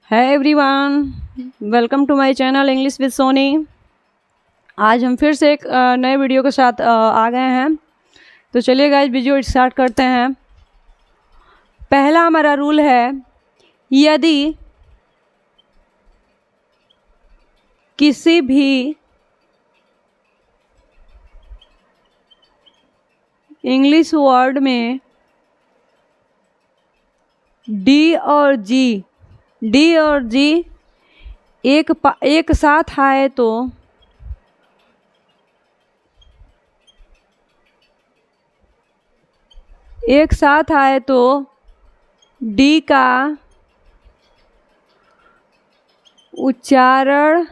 है everyone, welcome to my channel English with Soni. आज हम फिर से एक नए वीडियो के साथ आ गए हैं। तो चलिए गाइस वीडियो स्टार्ट करते हैं। पहला हमारा रूल है, यदि किसी भी इंग्लिश वर्ड में डी और जी एक साथ आए तो डी का उच्चारण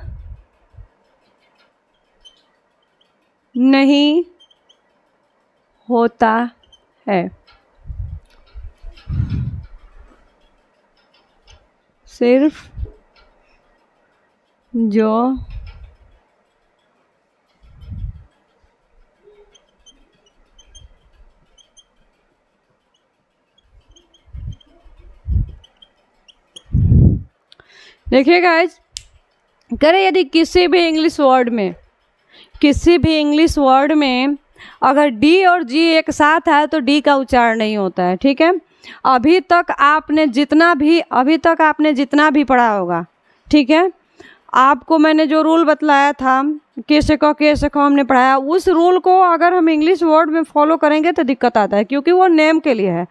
नहीं होता है। सिर्फ जो देखिए गाइस, करें यदि किसी भी इंग्लिश वर्ड में अगर डी और जी एक साथ है तो डी का उच्चारण नहीं होता है। ठीक है, अभी तक आपने जितना भी पढ़ा होगा, ठीक है, आपको मैंने जो रूल बतलाया था कैसे को हमने पढ़ाया, उस रूल को अगर हम इंग्लिश वर्ड में फॉलो करेंगे तो दिक्कत आता है, क्योंकि वो नेम के लिए है।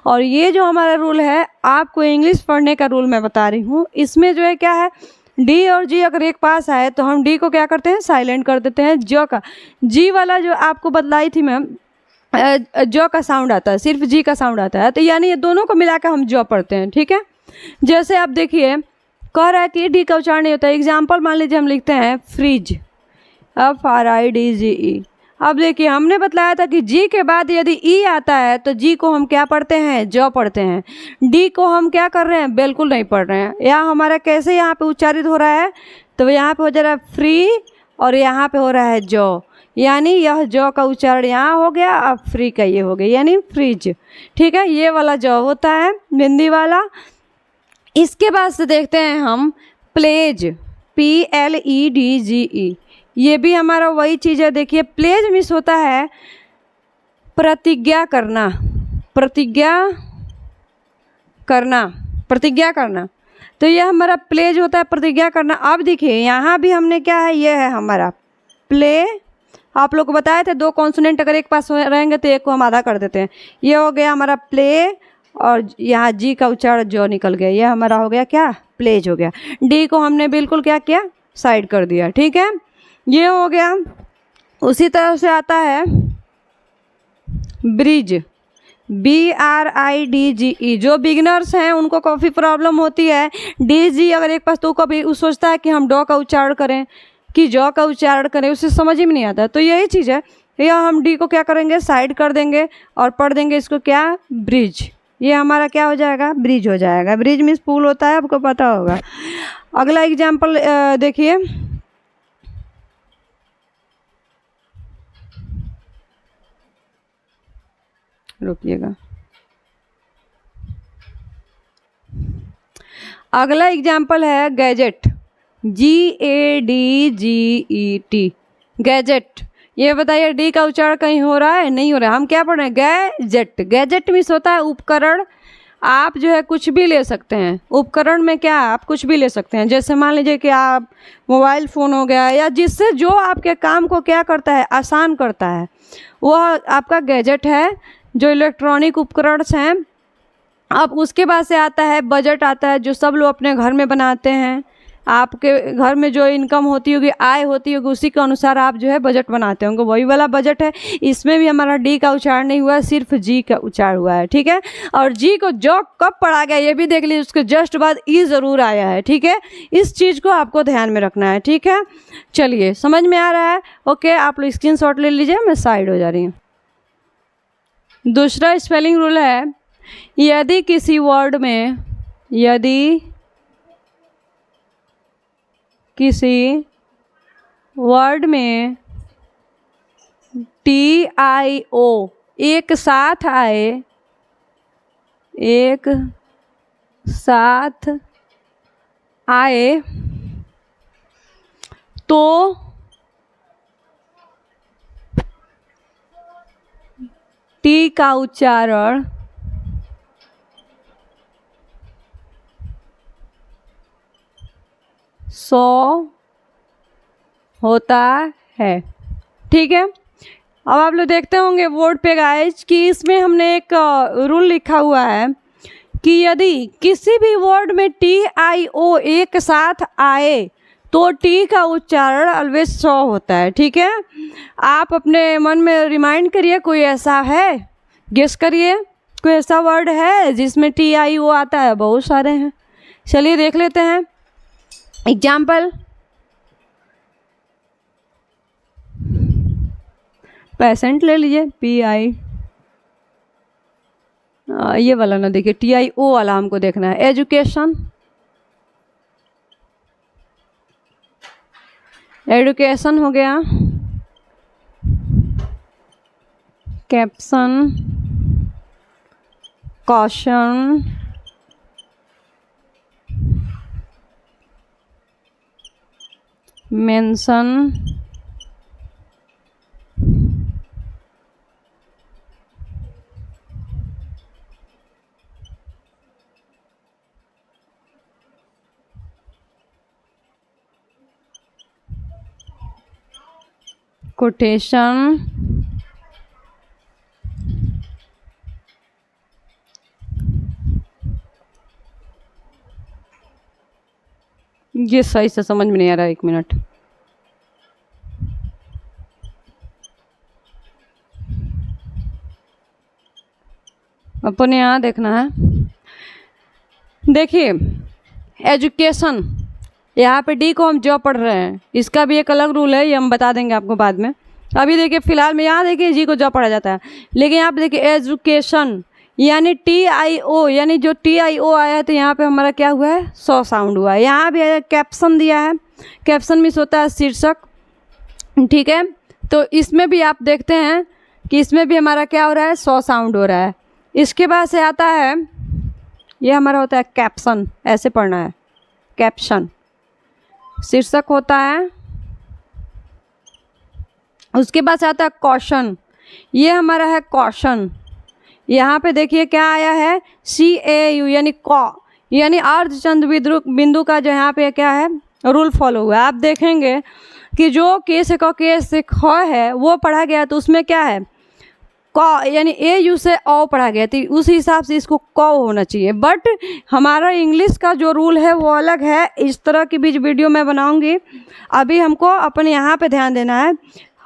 और ये जो हमारा रूल है, आपको इंग्लिश पढ़ने का रूल मैं बता रही हूँ। इसमें जो है क्या है, डी और जी अगर एक पास आए तो हम डी को क्या करते हैं, साइलेंट कर देते हैं। जो का जी वाला जो आपको बतलाई थी मैम, जो का साउंड आता है, सिर्फ जी का साउंड आता है, तो यानी ये दोनों को मिलाकर हम जो पढ़ते हैं। ठीक है, जैसे आप देखिए कह रहा है कि डी का उच्चारण नहीं होता है। एग्जाम्पल मान लीजिए हम लिखते हैं फ्रिज, FRIDGE। अब देखिए हमने बतलाया था कि जी के बाद यदि ई आता है तो जी को हम क्या पढ़ते हैं, जो पढ़ते हैं। डी को हम क्या कर रहे हैं, बिल्कुल नहीं पढ़ रहे हैं। यहाँ हमारा कैसे यहाँ पे उच्चारित हो रहा है, तो यहाँ पे हो जा रहा है फ्री और यहाँ पे हो रहा है जो, यानी यह जो का उच्चारण यहाँ हो गया, अब फ्री का ये हो गया, यानी फ्रिज। ठीक है, ये वाला जो होता है बिंदी वाला। इसके बाद से देखते हैं हम प्लेज, PLEDGE। ये भी हमारा वही चीज़ है। देखिए प्लेज मिस होता है प्रतिज्ञा करना। तो ये हमारा प्लेज होता है प्रतिज्ञा करना। अब देखिए यहाँ भी हमने क्या है, ये है हमारा प्ले। आप लोग को बताए थे दो कॉन्सोनेंट अगर एक पास रहेंगे तो एक को हम आधा कर देते हैं। ये हो गया हमारा प्ले, और यहाँ जी का उच्चारण जो निकल गया, ये हमारा हो गया क्या, प्लेज हो गया। डी को हमने बिल्कुल क्या किया, साइड कर दिया। ठीक है, ये हो गया। उसी तरह से आता है ब्रिज, BRIDGE। जो बिगिनर्स हैं उनको काफ़ी प्रॉब्लम होती है। DG अगर एक पास तो कभी सोचता है कि हम डॉ का उच्चारण करें कि जॉ का उच्चारण करें, उसे समझ ही में नहीं आता। तो यही चीज़ है, या हम डी को क्या करेंगे, साइड कर देंगे और पढ़ देंगे इसको क्या, ब्रिज। ये हमारा क्या हो जाएगा, ब्रिज हो जाएगा। ब्रिज मीन्स पुल होता है, आपको पता होगा। अगला एग्जाम्पल देखिए, रुकिएगा। अगला एग्जाम्पल है गैजेट, GADGET, गैजेट। ये बताइए डी का उच्चारण कहीं हो रहा है, नहीं हो रहा है। हम क्या पढ़ रहे हैं, गैजेट मीन्स होता है उपकरण। आप जो है कुछ भी ले सकते हैं। उपकरण में क्या, आप कुछ भी ले सकते हैं। जैसे मान लीजिए कि आप मोबाइल फ़ोन हो गया, या जिससे जो आपके काम को क्या करता है, आसान करता है, वह आपका गैजेट है, जो इलेक्ट्रॉनिक उपकरण हैं। अब उसके बाद से आता है बजट, आता है जो सब लोग अपने घर में बनाते हैं। आपके घर में जो इनकम होती होगी, आय होती होगी, उसी के अनुसार आप जो है बजट बनाते होंगे, वही वाला बजट है। इसमें भी हमारा डी का उच्चारण नहीं हुआ है, सिर्फ जी का उच्चारण हुआ है। ठीक है, और जी को जो कब पढ़ा गया ये भी देख लीजिए, उसके जस्ट बाद ई ज़रूर आया है। ठीक है, इस चीज़ को आपको ध्यान में रखना है। ठीक है, चलिए समझ में आ रहा है। ओके, आप लोग स्क्रीनशॉट ले लीजिए, मैं साइड हो जा रही हूँ। दूसरा स्पेलिंग रूल है, यदि किसी वर्ड में TIO एक साथ आए तो टी का उच्चारण सौ होता है। ठीक है, अब आप लोग देखते होंगे बोर्ड पे गाइज कि इसमें हमने एक रूल लिखा हुआ है कि यदि किसी भी वर्ड में टी आई ओ एक साथ आए तो टी का उच्चारण ऑलवेज सौ होता है। ठीक है, आप अपने मन में रिमाइंड करिए, कोई ऐसा है, गेस करिए, कोई ऐसा वर्ड है जिसमें टी आई ओ आता है? बहुत सारे हैं, चलिए देख लेते हैं एग्जाम्पल। पेशेंट ले लीजिए, पी आई, ये वाला ना देखिए, टी आई ओ वाला हमको देखना है। एजुकेशन, एडुकेशन हो गया। कैप्शन, कॉशन, मेंशन, कोटेशन, ये सही से समझ में नहीं आ रहा, एक मिनट। अपने यहाँ देखना है। देखिए एजुकेशन, यहाँ पे डी को हम जो पढ़ रहे हैं, इसका भी एक अलग रूल है, ये हम बता देंगे आपको बाद में। अभी देखिए फिलहाल में यहाँ देखिए जी को जो पढ़ा जाता है, लेकिन यहाँ पे देखिए एजुकेशन यानी टी आई ओ, यानी जो टी आई ओ आया है तो यहाँ पे हमारा क्या हुआ है, सौ साउंड हुआ है। यहाँ भी कैप्शन दिया है, कैप्शन मीन्स होता है शीर्षक। ठीक है, तो इसमें भी आप देखते हैं कि इसमें भी हमारा क्या हो रहा है, सौ साउंड हो रहा है। इसके बाद से आता है, ये हमारा होता है कैप्शन, ऐसे पढ़ना है, कैप्शन शीर्षक होता है। उसके बाद से आता है कॉशन, ये हमारा है कॉशन। यहाँ पे देखिए क्या आया है, सी ए यू यानी कॉ, यानी अर्धचंद बिंदु का जो यहाँ पे क्या है रूल फॉलो हुआ है। आप देखेंगे कि जो के से क, के से ख है वो पढ़ा गया, तो उसमें क्या है क, यानी ए यू से ओ पढ़ा गया, तो उस हिसाब से इसको क होना चाहिए। बट हमारा इंग्लिश का जो रूल है वो अलग है, इस तरह की बीच वीडियो मैं बनाऊंगी। अभी हमको अपने यहाँ पे ध्यान देना है,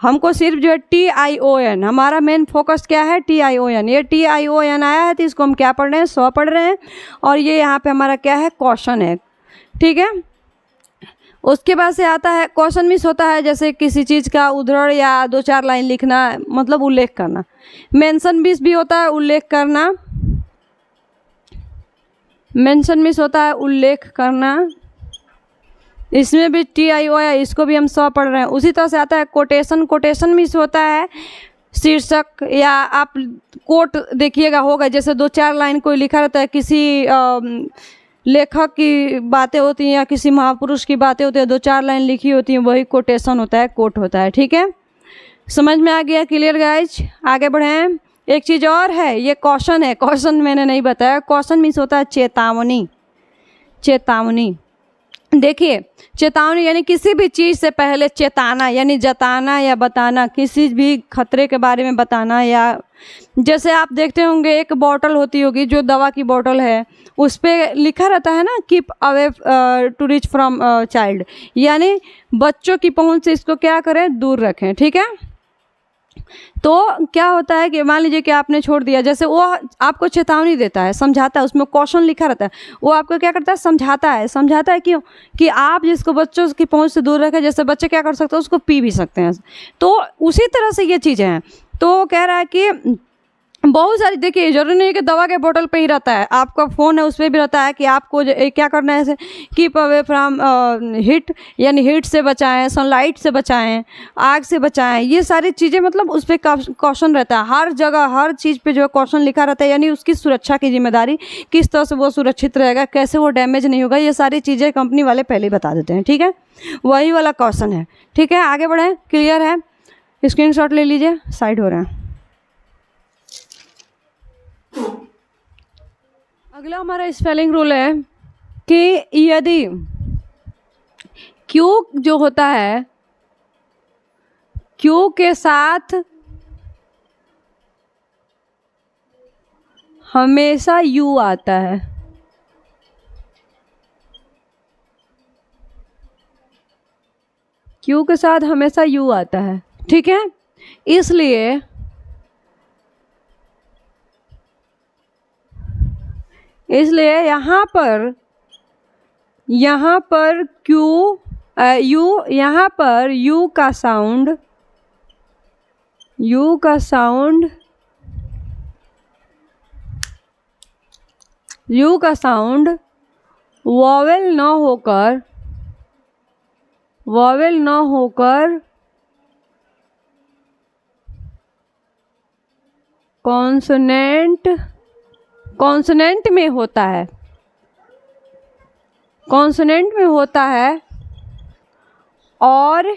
हमको सिर्फ जो है टी आई ओ एन, हमारा मेन फोकस क्या है, टी आई ओ एन। ये टी आई ओ एन आया है तो इसको हम क्या पढ़ रहे हैं, सौ पढ़ रहे हैं, और ये यहाँ पे हमारा क्या है, क्वेश्चन है। ठीक है, उसके बाद से आता है क्वेश्चन मीन्स होता है जैसे किसी चीज़ का उद्धरण या दो चार लाइन लिखना, मतलब उल्लेख करना। मेंशन मीन्स भी होता है उल्लेख करना, मेंशन मीन्स होता है उल्लेख करना, इसमें भी टी आई ओ है, इसको भी हम सौ पढ़ रहे हैं। उसी तरह से आता है कोटेशन, कोटेशन मीन्स होता है शीर्षक, या आप कोट देखिएगा होगा, जैसे दो चार लाइन कोई लिखा रहता है, किसी लेखक की बातें होती हैं या किसी महापुरुष की बातें होती हैं, दो चार लाइन लिखी होती हैं, वही कोटेशन होता है, कोट होता है। ठीक है, समझ में आ गया, क्लियर गाइज? आगे बढ़ें। एक चीज़ और है, ये क्वेश्चन है, क्वेश्चन मैंने नहीं बताया, क्वेश्चन मीन्स होता है चेतावनी, चेतावनी। देखिए चेतावनी यानी किसी भी चीज़ से पहले चेताना, यानी जताना या बताना, किसी भी खतरे के बारे में बताना। या जैसे आप देखते होंगे एक बॉटल होती होगी, जो दवा की बॉटल है, उस पर लिखा रहता है ना, keep away to reach from child, यानी बच्चों की पहुंच से इसको क्या करें, दूर रखें। ठीक है, तो क्या होता है कि मान लीजिए कि आपने छोड़ दिया, जैसे वो आपको चेतावनी देता है, समझाता है, उसमें क्वेश्चन लिखा रहता है, वो आपको क्या करता है, समझाता है। समझाता है क्यों, कि आप जिसको बच्चों की पहुंच से दूर रखें, जैसे बच्चे क्या कर सकते हैं, उसको पी भी सकते हैं। तो उसी तरह से ये चीज़ें हैं। तो कह रहा है कि बहुत सारी, देखिए जरूरी नहीं है कि दवा के बोतल पे ही रहता है, आपका फ़ोन है उस पर भी रहता है कि आपको क्या करना है, कीप अवे फ्रॉम हीट, यानी हीट से बचाएं, सनलाइट से बचाएं, आग से बचाएं, ये सारी चीज़ें मतलब उस पर कॉशन रहता है, हर जगह हर चीज़ पे जो है कॉशन लिखा रहता है, यानी उसकी सुरक्षा की जिम्मेदारी, किस तरह से वो सुरक्षित रहेगा, कैसे वो डैमेज नहीं होगा, ये सारी चीज़ें कंपनी वाले पहले ही बता देते हैं। ठीक है, वही वाला कॉशन है। ठीक है, आगे बढ़ें, क्लियर है? स्क्रीनशॉट ले लीजिए, साइड हो रहे हैं। अगला हमारा स्पेलिंग रूल है कि यदि क्यू जो होता है, क्यू के साथ हमेशा यू आता है, क्यू के साथ हमेशा यू आता है, ठीक है, इसलिए यहाँ पर क्यू यू, यहाँ पर यू का साउंड वॉवेल न होकर कॉन्सोनेंट में होता है, और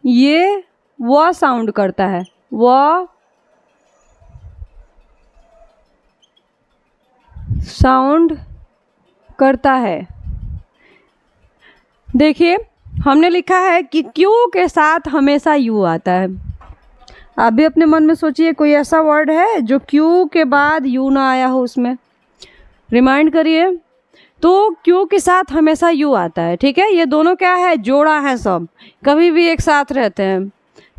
ये वह साउंड करता है, देखिए हमने लिखा है कि क्यू के साथ हमेशा यू आता है। आप भी अपने मन में सोचिए कोई ऐसा वर्ड है जो क्यू के बाद यू ना आया हो, उसमें रिमाइंड करिए। तो क्यू के साथ हमेशा यू आता है, ठीक है, ये दोनों क्या है, जोड़ा है, सब कभी भी एक साथ रहते हैं।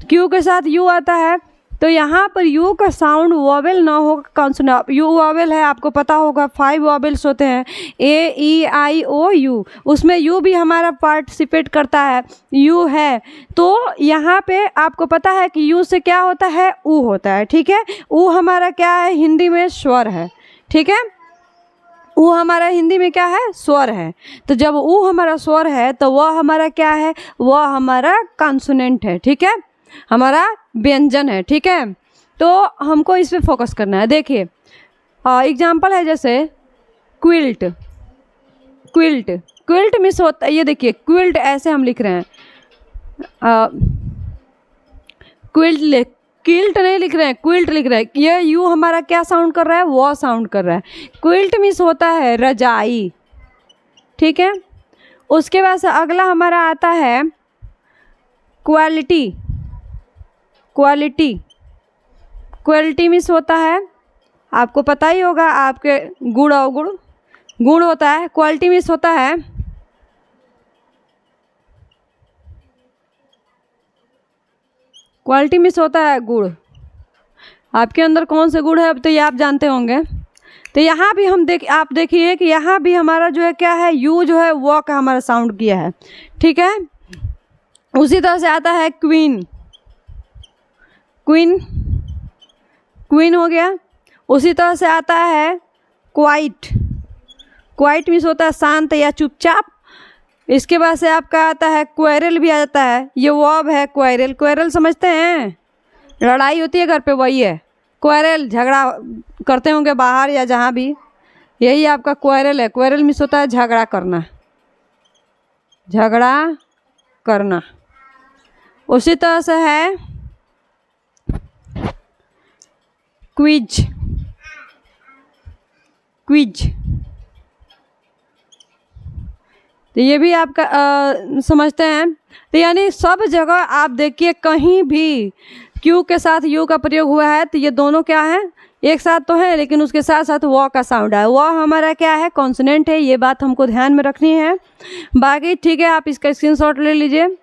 क्यू के साथ यू आता है, तो यहाँ पर यू का साउंड वॉवेल ना हो, कॉन्सोनेंट, यू वॉवेल है, आपको पता होगा 5 वॉवेल्स होते हैं, ए ई आई ओ यू, उसमें यू भी हमारा पार्टिसिपेट करता है, यू है। तो यहाँ पे आपको पता है कि यू से क्या होता है, ऊ होता है, ठीक है। ऊ हमारा क्या है, हिंदी में स्वर है, ठीक है, ऊ हमारा हिंदी में क्या है, स्वर है। तो जब ऊ हमारा स्वर है तो वह हमारा क्या है, वह हमारा कॉन्सोनेंट है, ठीक है, हमारा व्यंजन है, ठीक है। तो हमको इस पे फोकस करना है। देखिए एग्जाम्पल है जैसे क्विल्ट मिस होता है, ये देखिए क्विल्ट ऐसे हम लिख रहे हैं, क्विल्ट नहीं लिख रहे हैं, क्विल्ट लिख रहे हैं। ये यू हमारा क्या साउंड कर रहा है, वो साउंड कर रहा है। क्विल्ट मिस होता है रजाई, ठीक है। उसके बाद से अगला हमारा आता है क्वालिटी मिस होता है, आपको पता ही होगा, आपके गुण होता है, क्वालिटी मिस होता है। क्वालिटी मिस होता है गुड़, आपके अंदर कौन से गुड़ है अब तो ये आप जानते होंगे। तो यहाँ भी आप देखिए कि यहाँ भी हमारा जो है क्या है, यू जो है वो का हमारा साउंड किया है, ठीक है। उसी तरह से आता है क्वीन हो गया। उसी तरह से आता है क्वाइट मिस होता है शांत या चुपचाप। इसके बाद से आपका आता है क्वेरल भी आ जाता है, ये वर्ब है क्वेरल समझते हैं, लड़ाई होती है घर पे, वही है क्वेरल, झगड़ा करते होंगे बाहर या जहाँ भी, यही आपका क्वेरल है। क्वेरल मिस होता है झगड़ा करना। उसी तरह से है क्विज, तो ये भी आपका समझते हैं। तो यानी सब जगह आप देखिए कहीं भी क्यू के साथ यू का प्रयोग हुआ है, तो ये दोनों क्या है, एक साथ तो है, लेकिन उसके साथ साथ वॉ का साउंड है, वॉ हमारा क्या है, कॉन्सोनेंट है। ये बात हमको ध्यान में रखनी है। बाकी ठीक है, आप इसका स्क्रीनशॉट ले लीजिए।